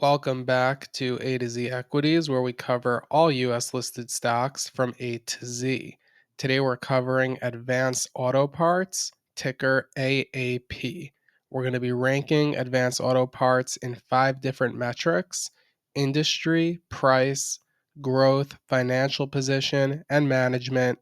Welcome back to A to Z Equities, where we cover all US listed stocks from A to Z. Today we're covering Advanced Auto Parts, ticker AAP. We're going to be ranking Advanced Auto Parts in five different metrics: industry, price, growth, financial position, and management.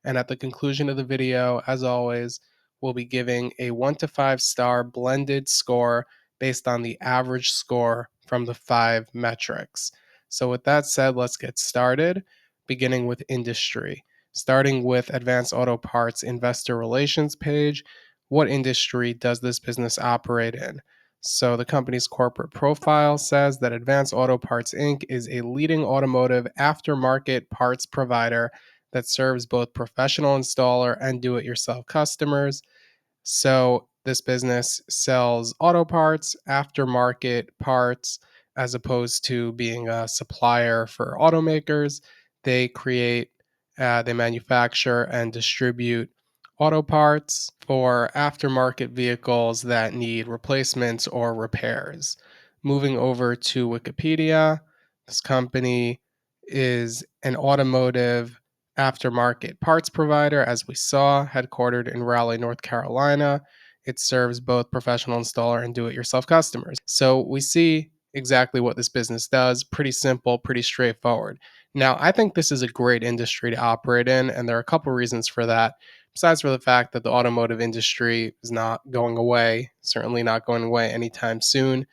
And at the conclusion of the video, as always, we'll be giving a 1 to 5 star blended score based on the average score from the five metrics. So, with that said, let's get started, beginning with industry. Starting with Advanced Auto Parts Investor Relations page, what industry does this business operate in? So, the company's corporate profile says that Advanced Auto Parts Inc. is a leading automotive aftermarket parts provider that serves both professional installer and do it yourself customers. So this business sells auto parts, aftermarket parts, as opposed to being a supplier for automakers. They create, they manufacture and distribute auto parts for aftermarket vehicles that need replacements or repairs. Moving over to Wikipedia, this company is an automotive aftermarket parts provider, as we saw, headquartered in Raleigh, North Carolina. It serves both professional installer and do it yourself customers. So we see exactly what this business does. Pretty simple, pretty straightforward. Now, I think this is a great industry to operate in, and there are a couple reasons for that. Besides for the fact that the automotive industry is not going away, certainly not going away anytime soon,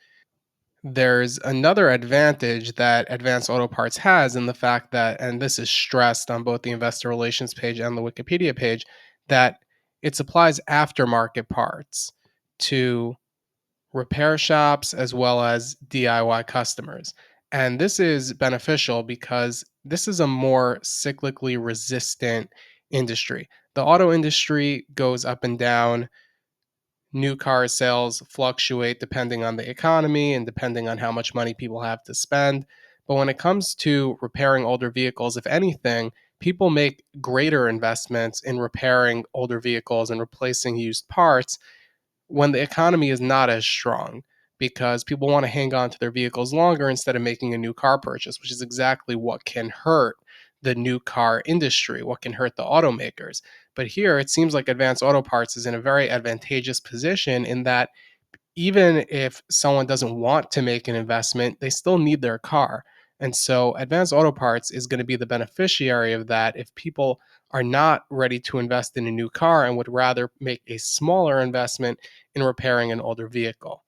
there's another advantage that Advanced Auto Parts has in the fact that, and this is stressed on both the investor relations page and the Wikipedia page, that it supplies aftermarket parts to repair shops as well as DIY customers. And this is beneficial because this is a more cyclically resistant industry. The auto industry goes up and down. New car sales fluctuate depending on the economy and depending on how much money people have to spend. But when it comes to repairing older vehicles, if anything, people make greater investments in repairing older vehicles and replacing used parts when the economy is not as strong, because people want to hang on to their vehicles longer instead of making a new car purchase, which is exactly what can hurt the new car industry, what can hurt the automakers. But here it seems like Advanced Auto Parts is in a very advantageous position in that even if someone doesn't want to make an investment, they still need their car. And so Advanced Auto Parts is going to be the beneficiary of that if people are not ready to invest in a new car and would rather make a smaller investment in repairing an older vehicle.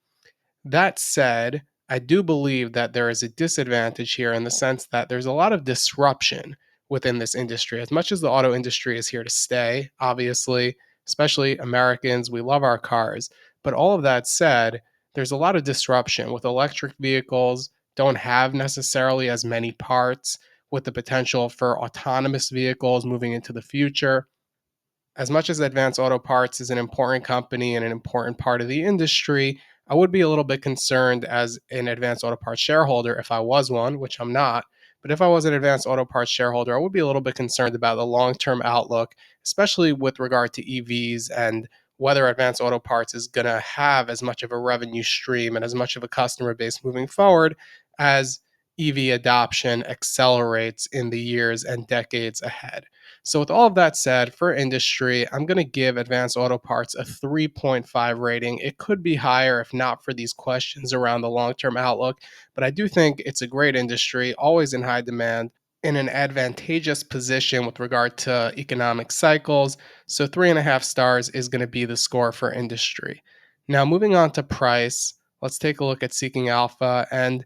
That said, I do believe that there is a disadvantage here in the sense that there's a lot of disruption within this industry. As much as the auto industry is here to stay, obviously, especially Americans, we love our cars. But all of that said, there's a lot of disruption with electric vehicles, don't have necessarily as many parts, with the potential for autonomous vehicles moving into the future. As much as Advanced Auto Parts is an important company and an important part of the industry, I would be a little bit concerned as an Advanced Auto Parts shareholder if I was one, which I'm not. But if I was an Advanced Auto Parts shareholder, I would be a little bit concerned about the long term outlook, especially with regard to EVs and whether Advanced Auto Parts is going to have as much of a revenue stream and as much of a customer base moving forward as EV adoption accelerates in the years and decades ahead. So, with all of that said, for industry, I'm going to give Advanced Auto Parts a 3.5 rating. It could be higher if not for these questions around the long term outlook, but I do think it's a great industry, always in high demand, in an advantageous position with regard to economic cycles. So, 3.5 stars is going to be the score for industry. Now, moving on to price, let's take a look at Seeking Alpha. And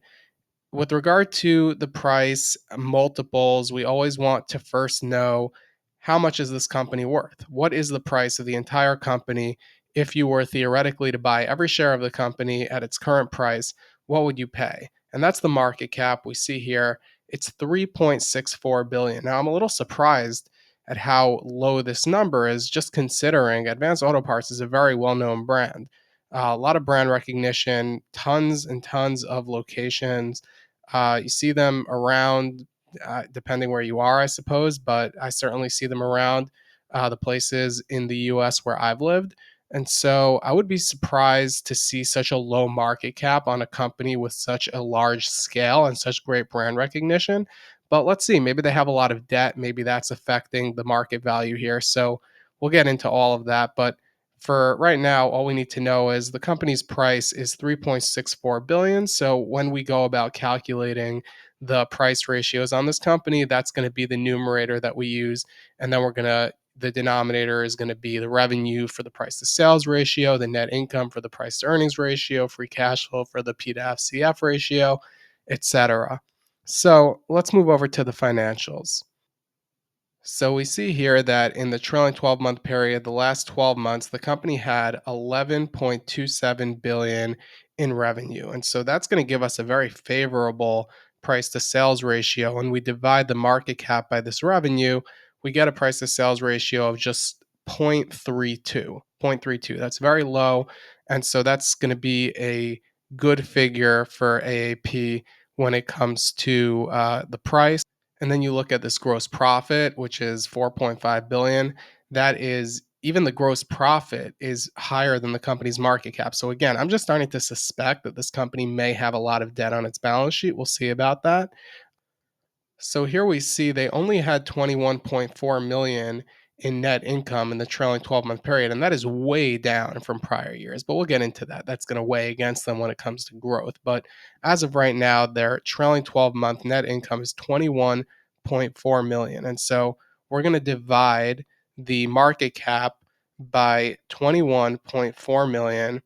with regard to the price multiples, we always want to first know how much is this company worth? What is the price of the entire company? If you were theoretically to buy every share of the company at its current price, what would you pay? And that's the market cap we see here. It's 3.64 billion. Now I'm a little surprised at how low this number is, just considering Advanced Auto Parts is a very well-known brand. A lot of brand recognition, tons and tons of locations. You see them around, depending where you are, I suppose, but I certainly see them around the places in the US where I've lived. And so I would be surprised to see such a low market cap on a company with such a large scale and such great brand recognition. But let's see, maybe they have a lot of debt. Maybe that's affecting the market value here. So we'll get into all of that. But for right now, all we need to know is the company's price is 3.64 billion. So when we go about calculating the price ratios on this company, that's going to be the numerator that we use. And then the denominator is going to be the revenue for the price to sales ratio, the net income for the price to earnings ratio, free cash flow for the P to FCF ratio, etc. So let's move over to the financials. So we see here that in the trailing 12-month period, the last 12 months, the company had 11.27 billion in revenue. And so that's going to give us a very favorable price to sales ratio. When we divide the market cap by this revenue, we get a price to sales ratio of just 0.32. 0.32. That's very low. And so that's going to be a good figure for AAP when it comes to the price. And then you look at this gross profit, which is 4.5 billion. That is, even the gross profit is higher than the company's market cap. So again, I'm just starting to suspect that this company may have a lot of debt on its balance sheet. We'll see about that. So here we see they only had 21.4 million in net income in the trailing 12-month period, and that is way down from prior years. But we'll get into that. That's going to weigh against them when it comes to growth. But as of right now, their trailing 12-month net income is 21.4 million. And so we're going to divide the market cap by 21.4 million,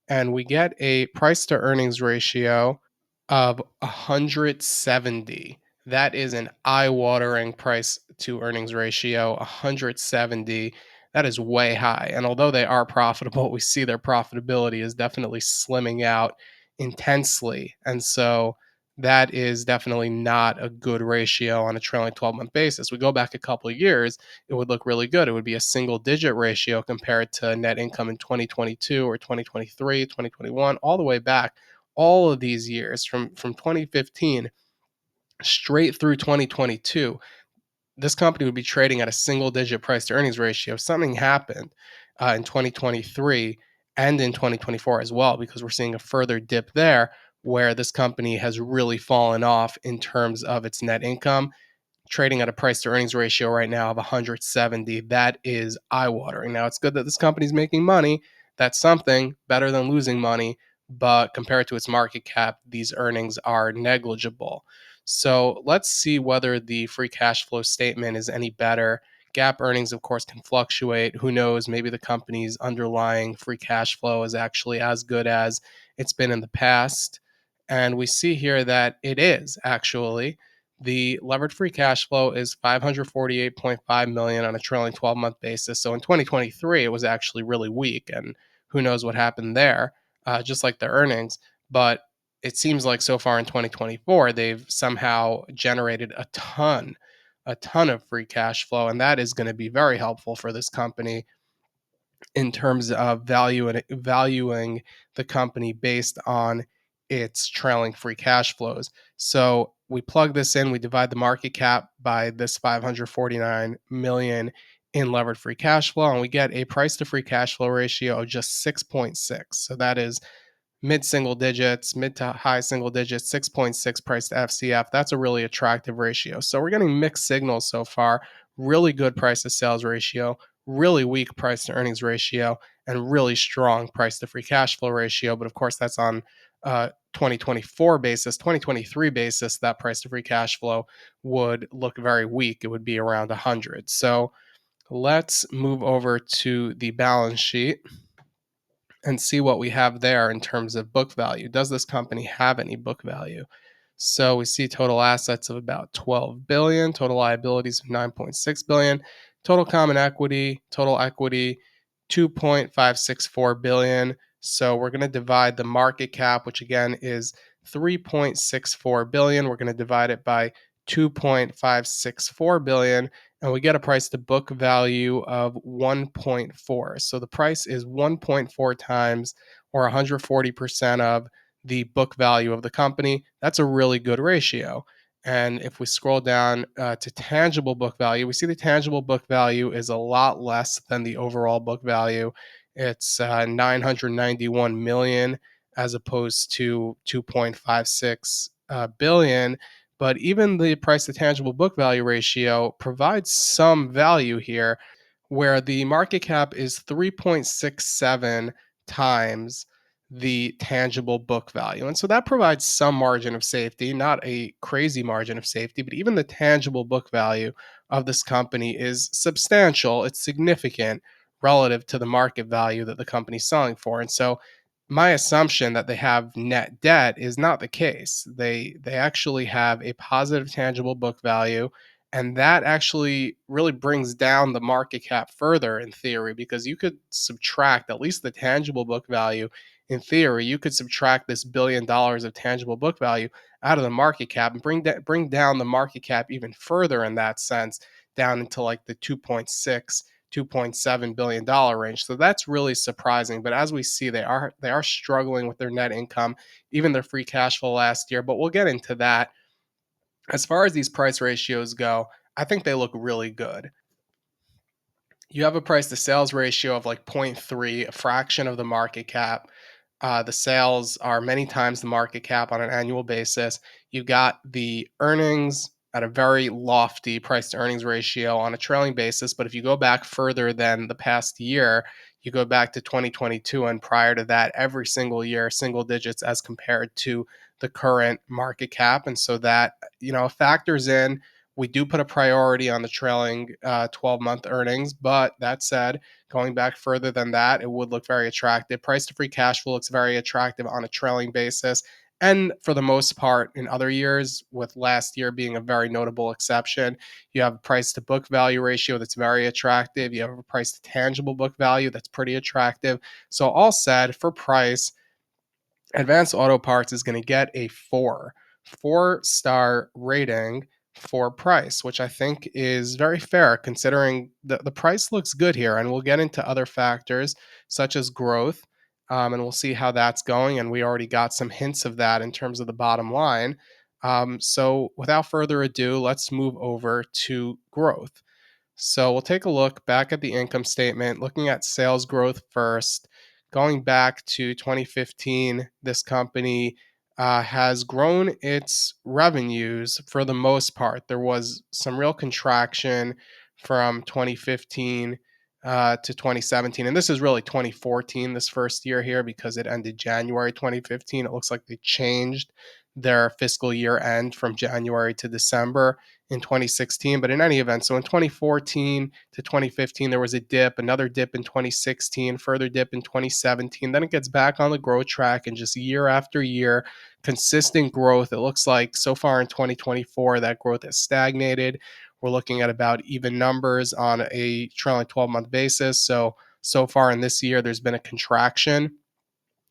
and we get a price to earnings ratio of 170. That is an eye-watering price to earnings ratio, 170. That is way high. And although they are profitable, we see their profitability is definitely slimming out intensely. And so that is definitely not a good ratio on a trailing 12-month basis. We go back a couple of years, it would look really good. It would be a single digit ratio compared to net income in 2022 or 2023, 2021, all the way back all of these years from 2015 straight through 2022. This company would be trading at a single digit price to earnings ratio. If something happened in 2023 and in 2024 as well, because we're seeing a further dip there where this company has really fallen off in terms of its net income, trading at a price to earnings ratio right now of 170. That is eye watering. Now, it's good that this company's making money. That's something better than losing money. But compared to its market cap, these earnings are negligible. So let's see whether the free cash flow statement is any better. GAAP earnings, of course, can fluctuate. Who knows? Maybe the company's underlying free cash flow is actually as good as it's been in the past. And we see here that it is actually. The levered free cash flow is 548.5 million on a trailing 12-month basis. So in 2023, it was actually really weak, and who knows what happened there, just like the earnings. But it seems like so far in 2024, they've somehow generated a ton of free cash flow, and that is going to be very helpful for this company in terms of valuing the company based on its trailing free cash flows. So we plug this in, we divide the market cap by this 549 million in levered free cash flow, and we get a price to free cash flow ratio of just 6.6. So that is mid single digits, mid to high single digits, 6.6 price to FCF. That's a really attractive ratio. So we're getting mixed signals so far. Really good price to sales ratio, really weak price to earnings ratio, and really strong price to free cash flow ratio. But of course, that's on 2024 basis. 2023 basis, that price to free cash flow would look very weak. It would be around 100. So let's move over to the balance sheet and see what we have there in terms of book value. Does this company have any book value? So we see total assets of about 12 billion, total liabilities of 9.6 billion, total common equity, total equity 2.564 billion. So we're going to divide the market cap, which again is 3.64 billion. We're going to divide it by 2.564 billion, and we get a price to book value of 1.4. So the price is 1.4 times or 140% of the book value of the company. That's a really good ratio. And if we scroll down to tangible book value, we see the tangible book value is a lot less than the overall book value. It's 991 million as opposed to 2.56 billion. But even the price to tangible book value ratio provides some value here, where the market cap is 3.67 times the tangible book value. And so that provides some margin of safety, not a crazy margin of safety, but even the tangible book value of this company is substantial. It's significant relative to the market value that the company's selling for. And so my assumption that they have net debt is not the case. They actually have a positive tangible book value, and that actually really brings down the market cap further in theory, because you could subtract at least the tangible book value. In theory, you could subtract this $1 billion of tangible book value out of the market cap and bring down the market cap even further in that sense, down into like the 2.6 $2.7 billion range. So that's really surprising. But as we see, they are struggling with their net income, even their free cash flow last year. But we'll get into that. As far as these price ratios go, I think they look really good. You have a price to sales ratio of like zero point 0.3, a fraction of the market cap. The sales are many times the market cap on an annual basis. You've got the earnings at a very lofty price to earnings ratio on a trailing basis. But if you go back further than the past year, you go back to 2022 and prior to that, every single year, single digits as compared to the current market cap. And so that, factors in. We do put a priority on the trailing 12-month earnings. But that said, going back further than that, it would look very attractive. Price to free cash flow looks very attractive on a trailing basis. And for the most part, in other years, with last year being a very notable exception, you have a price to book value ratio that's very attractive. You have a price to tangible book value that's pretty attractive. So, all said, for price, Advanced Auto Parts is going to get a four-star rating for price, which I think is very fair considering the price looks good here. And we'll get into other factors such as growth, and we'll see how that's going. And we already got some hints of that in terms of the bottom line. So without further ado, let's move over to growth. So we'll take a look back at the income statement, looking at sales growth first. Going back to 2015, this company has grown its revenues for the most part. There was some real contraction from 2015 to 2017. And this is really 2014, this first year here, because it ended January 2015. It looks like they changed their fiscal year end from January to December in 2016. But in any event, so in 2014 to 2015, there was a dip, another dip in 2016, further dip in 2017. Then it gets back on the growth track, and just year after year, consistent growth. It looks like so far in 2024, that growth has stagnated. We're looking at about even numbers on a trailing 12-month basis. So far in this year, there's been a contraction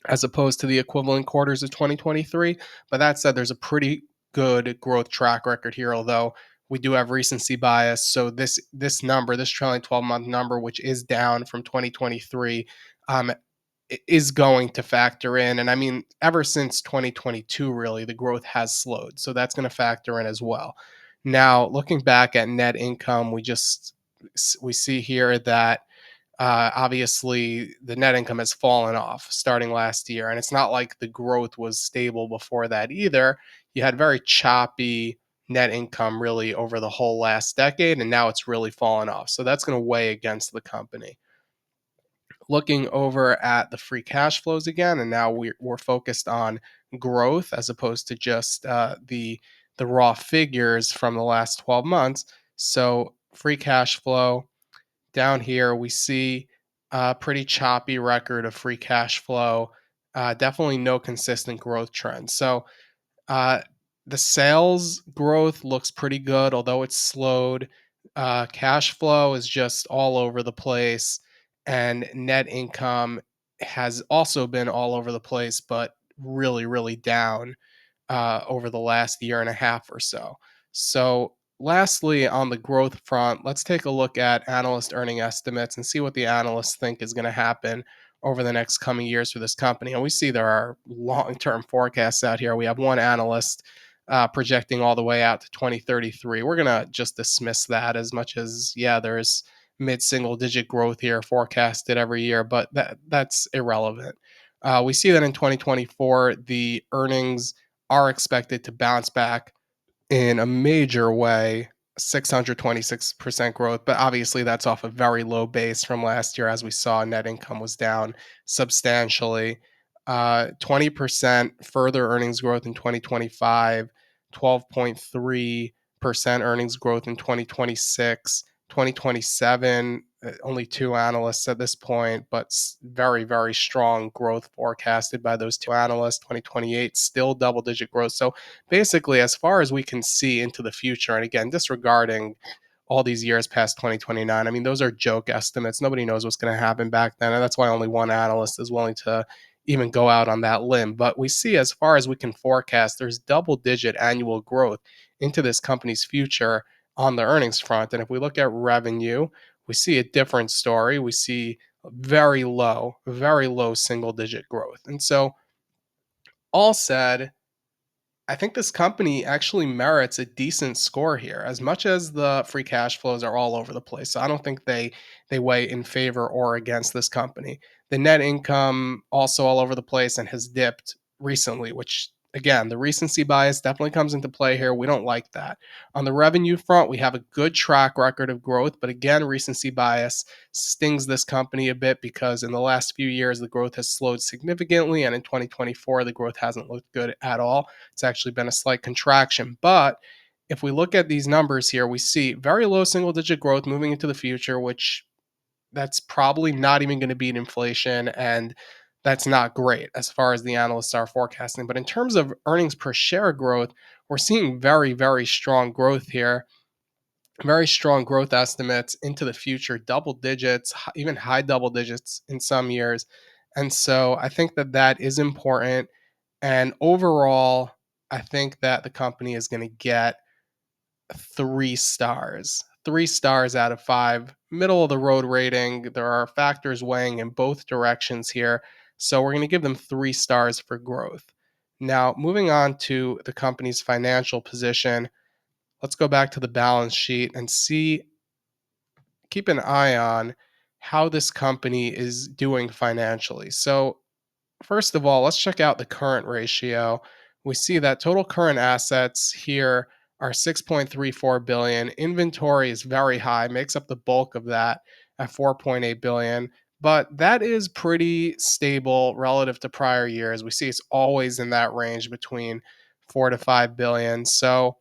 as opposed to the equivalent quarters of 2023. But that said, there's a pretty good growth track record here, although we do have recency bias. So this number, this trailing 12-month number, which is down from 2023, um, is going to factor in. And I mean, ever since 2022, really, the growth has slowed. So that's going to factor in as well. Now, looking back at net income, we see here that obviously the net income has fallen off starting last year. And it's not like the growth was stable before that either. You had very choppy net income really over the whole last decade, and now it's really fallen off. So that's going to weigh against the company. Looking over at the free cash flows again, and now we're focused on growth as opposed to just the raw figures from the last 12 months. So free cash flow down here, we see a pretty choppy record of free cash flow. Definitely no consistent growth trend. So uh, the sales growth looks pretty good, although it's slowed. Cash flow is just all over the place, and net income has also been all over the place, but really, really down over the last year and a half or so. So, lastly, on the growth front, let's take a look at analyst earning estimates and see what the analysts think is going to happen over the next coming years for this company. And we see there are long term forecasts out here. We have one analyst projecting all the way out to 2033. We're going to just dismiss that as much as, yeah, there's mid-single digit growth here forecasted every year, but that's irrelevant. We see that in 2024, the earnings are expected to bounce back in a major way, 626% growth, but obviously that's off a very low base from last year. As we saw, net income was down substantially. 20% further earnings growth in 2025, 12.3% earnings growth in 2026, 2027. Only two analysts at this point, but very, very strong growth forecasted by those two analysts. 2028, still double digit growth. So basically, as far as we can see into the future, and again, disregarding all these years past 2029, I mean, those are joke estimates. Nobody knows what's going to happen back then. And that's why only one analyst is willing to even go out on that limb. But we see, as far as we can forecast, there's double digit annual growth into this company's future on the earnings front. And if we look at revenue, we see a different story. We see very low single digit growth. And so, all said, I think this company actually merits a decent score here, as much as the free cash flows are all over the place. So I don't think they weigh in favor or against this company. The net income also all over the place and has dipped recently, which again, the recency bias definitely comes into play here. We don't like that. On the revenue front, we have a good track record of growth, but again, recency bias stings this company a bit because in the last few years the growth has slowed significantly, and in 2024 the growth hasn't looked good at all. It's actually been a slight contraction. But if we look at these numbers here, we see very low single digit growth moving into the future, which that's probably not even going to beat inflation. And that's not great as far as the analysts are forecasting. But in terms of earnings per share growth, we're seeing very, very strong growth here. Very strong growth estimates into the future, double digits, even high double digits in some years. And so I think that that is important. And overall, I think that the company is going to get 3 stars. 3 stars out of 5. Middle of the road rating. There are factors weighing in both directions here. So we're going to give them 3 stars for growth. Now, moving on to the company's financial position, let's go back to the balance sheet and keep an eye on how this company is doing financially. So, first of all, let's check out the current ratio. We see that total current assets here are 6.34 billion. Inventory is very high, makes up the bulk of that at 4.8 billion. But that is pretty stable relative to prior years. We see it's always in that range between 4 to 5 billion. So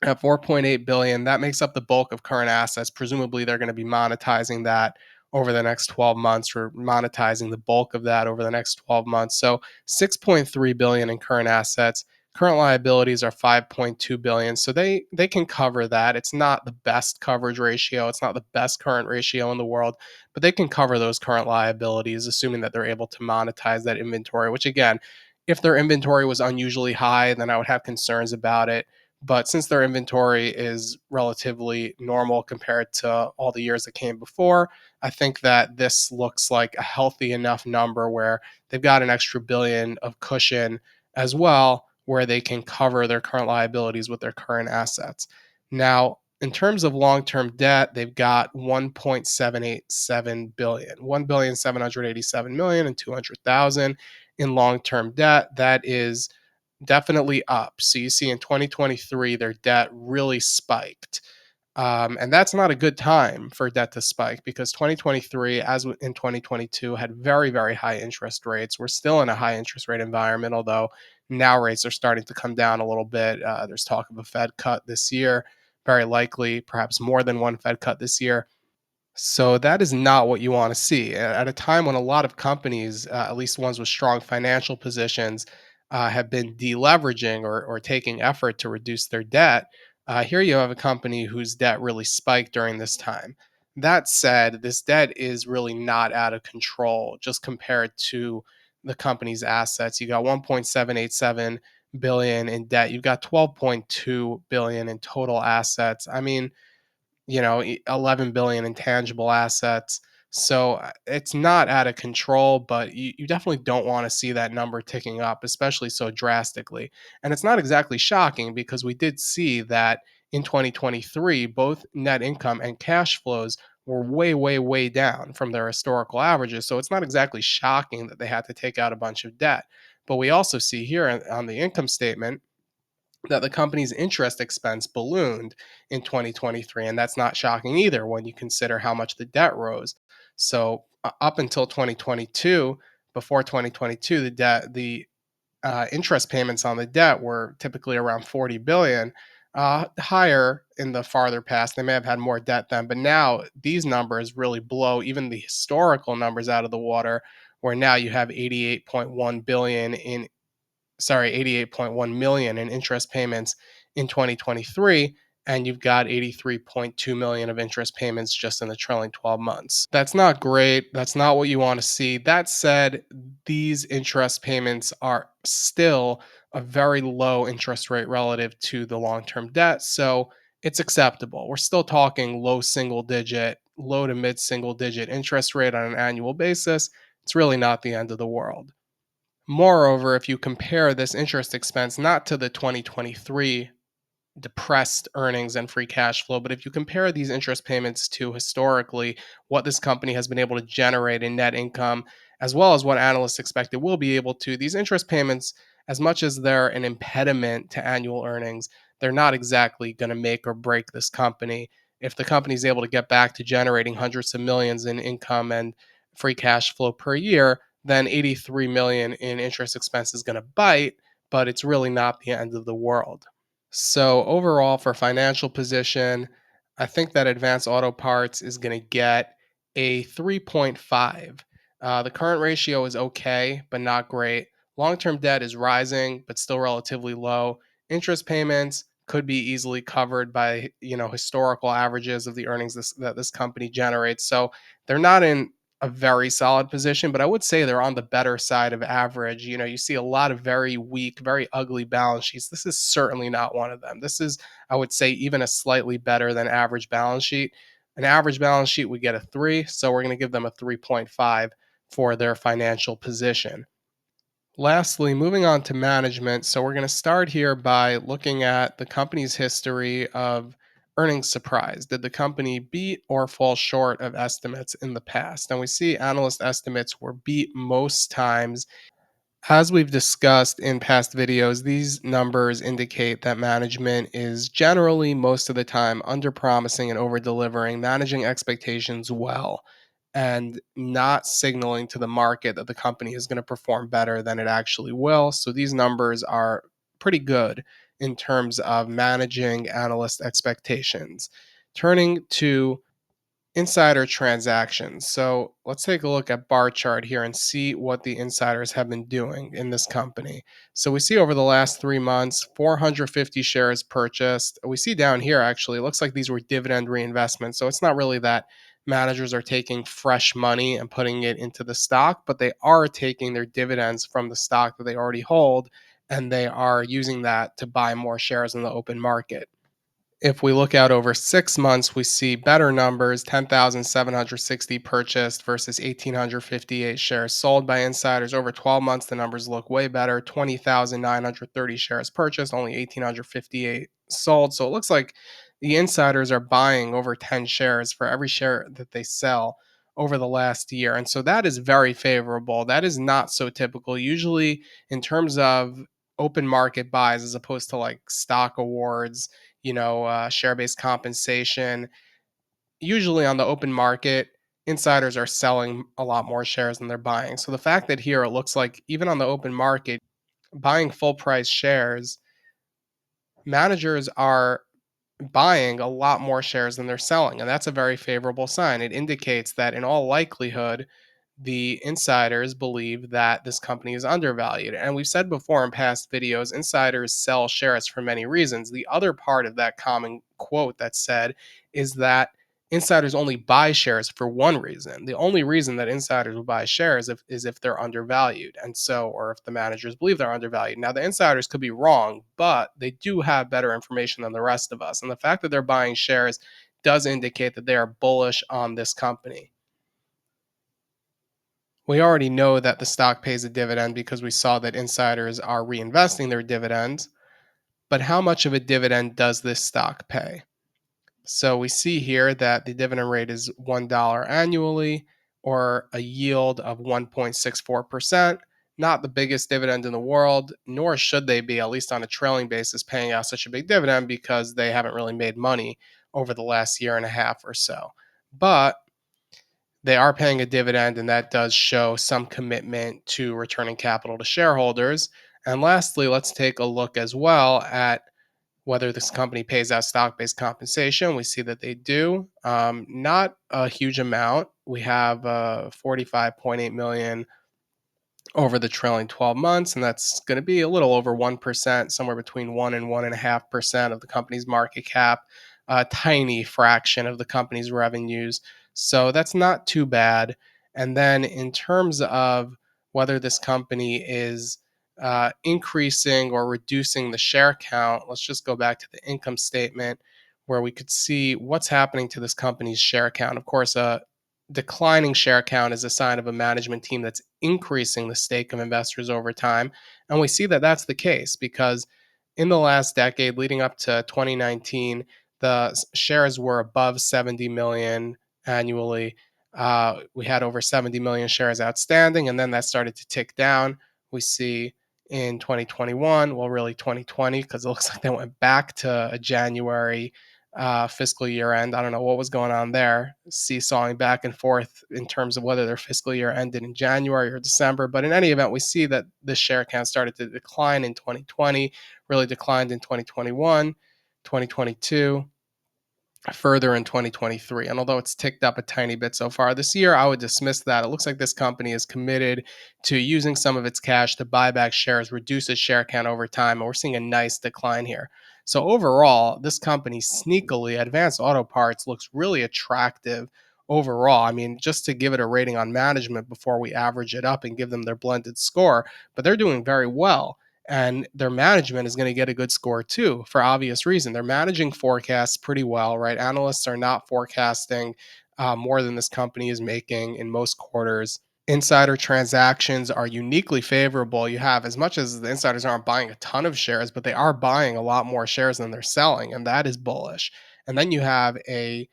at 4.8 billion, that makes up the bulk of current assets. Presumably they're going to be monetizing that over the next 12 months, or monetizing the bulk of that over the next 12 months. So 6.3 billion in current assets. Current liabilities are 5.2 billion. So they can cover that. It's not the best coverage ratio. It's not the best current ratio in the world, but they can cover those current liabilities, assuming that they're able to monetize that inventory, which again, if their inventory was unusually high, then I would have concerns about it. But since their inventory is relatively normal compared to all the years that came before, I think that this looks like a healthy enough number where they've got an extra billion of cushion as well, where they can cover their current liabilities with their current assets. Now, in terms of long-term debt, they've got 1.787 billion, 1.787 billion and 200,000 in long-term debt. That is definitely up. So you see in 2023, their debt really spiked. And that's not a good time for debt to spike, because 2023, as in 2022, had very, very high interest rates. We're still in a high interest rate environment, although now rates are starting to come down a little bit. There's talk of a Fed cut this year, very likely, perhaps more than one Fed cut this year. So that is not what you want to see at a time when a lot of companies, at least ones with strong financial positions, have been deleveraging or taking effort to reduce their debt. Here you have a company whose debt really spiked during this time. That said, this debt is really not out of control just compared to the company's assets. You got 1.787 billion in debt. You've got 12.2 billion in total assets. I mean, 11 billion in tangible assets. So it's not out of control, but you definitely don't want to see that number ticking up, especially so drastically. And it's not exactly shocking, because we did see that in 2023, both net income and cash flows were way, way, way down from their historical averages. So it's not exactly shocking that they had to take out a bunch of debt. But we also see here on the income statement that the company's interest expense ballooned in 2023. And that's not shocking either when you consider how much the debt rose. So up until 2022, before 2022, the interest payments on the debt were typically around 40 billion, higher in the farther past. They may have had more debt then, but now these numbers really blow even the historical numbers out of the water, where now you have 88.1 billion in 88.1 million in interest payments in 2023, and you've got 83.2 million of interest payments just in the trailing 12 months. That's not great. That's not what you want to see. That said, these interest payments are still a very low interest rate relative to the long-term debt, so it's acceptable. We're still talking low to mid single digit interest rate on an annual basis. It's really not the end of the world. Moreover, if you compare this interest expense not to the 2023 depressed earnings and free cash flow, but if you compare these interest payments to historically what this company has been able to generate in net income, as well as what analysts expect it will be able to, these interest payments, as much as they're an impediment to annual earnings, they're not exactly going to make or break this company. If the company is able to get back to generating hundreds of millions in income and free cash flow per year, then 83 million in interest expense is going to bite, but it's really not the end of the world. So overall, for financial position, I think that Advanced Auto Parts is going to get a 3.5. The current ratio is okay, but not great. Long-term debt is rising, but still relatively low. Interest payments could be easily covered by historical averages of the earnings that this company generates. So they're not in a very solid position, but I would say they're on the better side of average. You see a lot of very weak, very ugly balance sheets. This is certainly not one of them. This is, I would say, even a slightly better than average balance sheet. An average balance sheet would get a 3, so we're going to give them a 3.5 for their financial position. Lastly, moving on to management. So, we're going to start here by looking at the company's history of earnings surprise. Did the company beat or fall short of estimates in the past? And we see analyst estimates were beat most times. As we've discussed in past videos, these numbers indicate that management is generally, most of the time, under promising and over delivering, managing expectations well, and not signaling to the market that the company is going to perform better than it actually will. So these numbers are pretty good in terms of managing analyst expectations. Turning to insider transactions. So let's take a look at bar chart here and see what the insiders have been doing in this company. So we see over the last 3 months, 450 shares purchased. We see down here, actually, it looks like these were dividend reinvestments. So it's not really that managers are taking fresh money and putting it into the stock, but they are taking their dividends from the stock that they already hold, and they are using that to buy more shares in the open market. If we look out over 6 months, we see better numbers: 10,760 purchased versus 1,858 shares sold by insiders. Over 12 months, the numbers look way better: 20,930 shares purchased, only 1,858 sold. So it looks like the insiders are buying over 10 shares for every share that they sell over the last year. And so that is very favorable. That is not so typical. Usually, in terms of open market buys, as opposed to like stock awards, share based compensation. Usually on the open market, insiders are selling a lot more shares than they're buying. So the fact that here it looks like even on the open market, buying full price shares, managers are buying a lot more shares than they're selling. And that's a very favorable sign. It indicates that in all likelihood, the insiders believe that this company is undervalued. And we've said before in past videos, insiders sell shares for many reasons. The other part of that common quote that's said is that insiders only buy shares for one reason. The only reason that insiders will buy shares is if they're undervalued. And so, or if the managers believe they're undervalued. Now, the insiders could be wrong, but they do have better information than the rest of us. And the fact that they're buying shares does indicate that they are bullish on this company. We already know that the stock pays a dividend because we saw that insiders are reinvesting their dividends. But how much of a dividend does this stock pay? So we see here that the dividend rate is $1 annually or a yield of 1.64%. Not the biggest dividend in the world, nor should they be, at least on a trailing basis, paying out such a big dividend because they haven't really made money over the last year and a half or so. But they are paying a dividend, and that does show some commitment to returning capital to shareholders. And lastly, let's take a look as well at whether this company pays out stock-based compensation. We see that they do. Not a huge amount. We have 45.8 million over the trailing 12 months, and that's going to be a little over 1%, somewhere between 1 and 1.5% of the company's market cap, a tiny fraction of the company's revenues. So that's not too bad. And then in terms of whether this company is increasing or reducing the share count, let's just go back to the income statement where we could see what's happening to this company's share count. Of course, declining share count is a sign of a management team that's increasing the stake of investors over time. And we see that that's the case because in the last decade, leading up to 2019, the shares were above 70 million annually. We had over 70 million shares outstanding, and then that started to tick down. We see in 2021, well, really 2020, because it looks like they went back to a January fiscal year end. I don't know what was going on there, seesawing back and forth in terms of whether their fiscal year ended in January or December. But in any event, we see that the share count started to decline in 2020, really declined in 2021, 2022, further in 2023. And although it's ticked up a tiny bit so far this year, I would dismiss that. It looks like this company is committed to using some of its cash to buy back shares, reduce its share count over time. And we're seeing a nice decline here. So overall, this company sneakily, Advanced Auto Parts, looks really attractive overall. I mean, just to give it a rating on management before we average it up and give them their blended score, but they're doing very well, and their management is going to get a good score too for obvious reason. They're managing forecasts pretty well, right? Analysts are not forecasting more than this company is making in most quarters. Insider transactions are uniquely favorable. You have, as much as the insiders aren't buying a ton of shares, but they are buying a lot more shares than they're selling, and that is bullish. And then you have a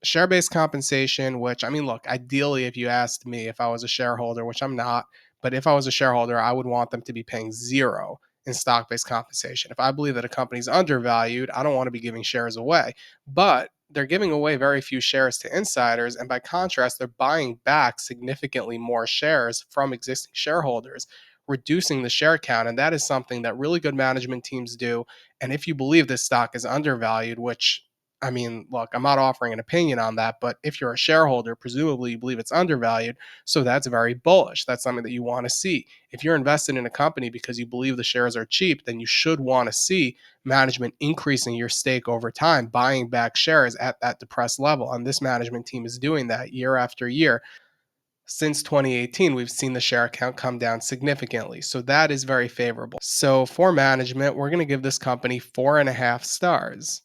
share-based compensation, which, I mean, look, ideally, if you asked me if I was a shareholder, which I'm not, but if I was a shareholder, I would want them to be paying zero in stock-based compensation. If I believe that a company's undervalued, I don't want to be giving shares away. But they're giving away very few shares to insiders, and by contrast, they're buying back significantly more shares from existing shareholders, reducing the share count. And that is something that really good management teams do. And if you believe this stock is undervalued, which, I mean, look, I'm not offering an opinion on that, but if you're a shareholder, presumably you believe it's undervalued. So that's very bullish. That's something that you want to see. If you're invested in a company because you believe the shares are cheap, then you should want to see management increasing your stake over time, buying back shares at that depressed level. And this management team is doing that year after year. Since 2018, we've seen the share count come down significantly. So that is very favorable. So for management, we're going to give this company 4.5 stars.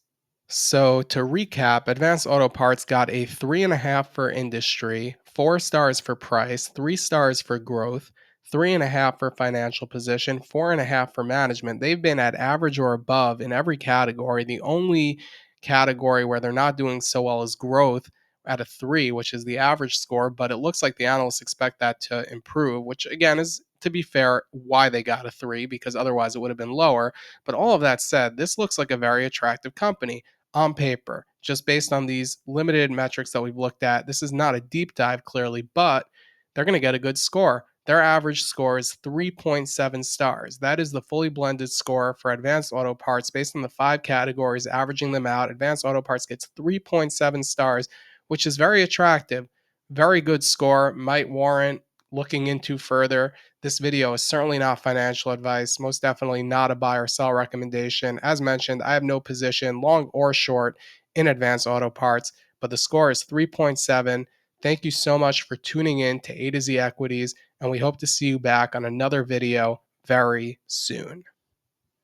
So to recap, Advanced Auto Parts got a 3.5 for industry, 4 stars for price, 3 stars for growth, 3.5 for financial position, 4.5 for management. They've been at average or above in every category. The only category where they're not doing so well is growth at a 3, which is the average score. But it looks like the analysts expect that to improve, which again is, to be fair, why they got a 3, because otherwise it would have been lower. But all of that said, this looks like a very attractive company on paper, just based on these limited metrics that we've looked at. This is not a deep dive, clearly, but they're going to get a good score. Their average score is 3.7 stars. That is the fully blended score for Advanced Auto Parts based on the 5 categories, averaging them out. Advanced Auto Parts gets 3.7 stars, which is very attractive. Very good score, might warrant looking into further. This video is certainly not financial advice, most definitely not a buy or sell recommendation. As mentioned, I have no position, long or short, in Advanced Auto Parts, but the score is 3.7. Thank you so much for tuning in to A to Z Equities, and we hope to see you back on another video very soon.